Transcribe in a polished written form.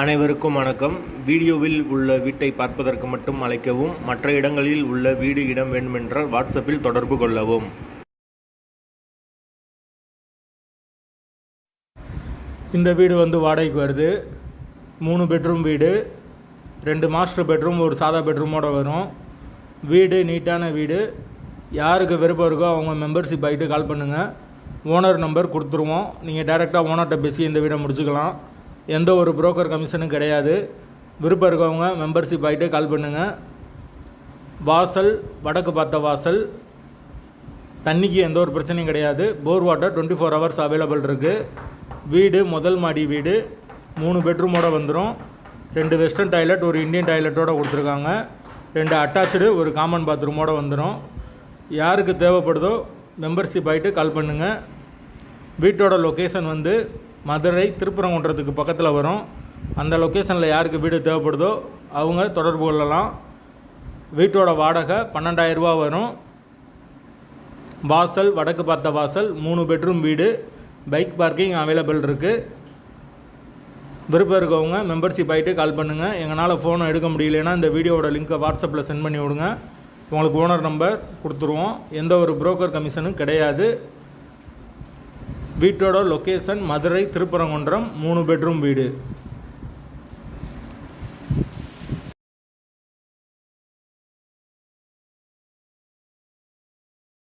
அனைவருக்கும் வணக்கம். வீடியோவில் உள்ள வீட்டை பார்ப்பதற்கு மட்டும் அழைக்கவும். மற்ற இடங்களில் உள்ள வீடு இடம் வேண்டுமென்றால் வாட்ஸ்அப்பில் தொடர்பு கொள்ளவும். இந்த வீடு வாடகைக்கு வருது. 3 பெட்ரூம் வீடு, 2 மாஸ்டர் பெட்ரூம், ஒரு சாதா பெட்ரூமோடு வரும். வீடு நீட்டான வீடு. யாருக்கு விருப்பம் இருக்கோ அவங்க மெம்பர்ஷிப் ஆகிட்டு கால் பண்ணுங்கள். ஓனர் நம்பர் கொடுத்துருவோம். நீங்கள் டைரெக்டாக ஓனர்கிட்ட பேசி இந்த வீடை முடிச்சுக்கலாம். எந்த ஒரு புரோக்கர் கமிஷனும் கிடையாது. விருப்பம் இருக்கவங்க மெம்பர்ஷிப் ஆகிட்டு கால் பண்ணுங்கள். வாசல் வடக்கு பார்த்த வாசல். தண்ணிக்கு எந்த ஒரு பிரச்சனையும் கிடையாது. போர் வாட்டர் 24 ஹவர்ஸ் அவைலபிள் இருக்குது. வீடு முதல் மாடி வீடு, 3 பெட்ரூமோடு வந்துடும். 2 வெஸ்டர்ன் டாய்லெட், ஒரு இந்தியன் டாய்லெட்டோடு கொடுத்துருக்காங்க. 2 அட்டாச்சு, ஒரு காமன் பாத்ரூமோடு வந்துடும். யாருக்கு தேவைப்படுதோ மெம்பர்ஷிப் ஆகிட்டு கால் பண்ணுங்கள். வீட்டோட லொக்கேஷன் மதுரை திருப்பரங்குன்றத்துக்கு பக்கத்தில் வரும். அந்த லொக்கேஷனில் யாருக்கு வீடு தேவைப்படுதோ அவங்க தொடர்பு கொள்ளலாம். வீட்டோட வாடகை 12,000 ரூபா வரும். வாசல் வடக்கு பார்த்த வாசல், 3 பெட்ரூம் வீடு, பைக் பார்க்கிங் அவைலபிள் இருக்குது. விருப்பம் இருக்கவங்க மெம்பர்ஷிப் ஆகிட்டு கால் பண்ணுங்கள். எங்களால் ஃபோனை எடுக்க முடியலன்னா இந்த வீடியோவோட லிங்க்கை வாட்ஸ்அப்பில் சென்ட் பண்ணி விடுங்க. உங்களுக்கு ஓனர் நம்பர் கொடுத்துருவோம். எந்த ஒரு புரோக்கர் கமிஷனும் கிடையாது. வீட்டோட லொக்கேஷன் மதுரை திருப்பரங்குன்றம், 3 பெட்ரூம் வீடு.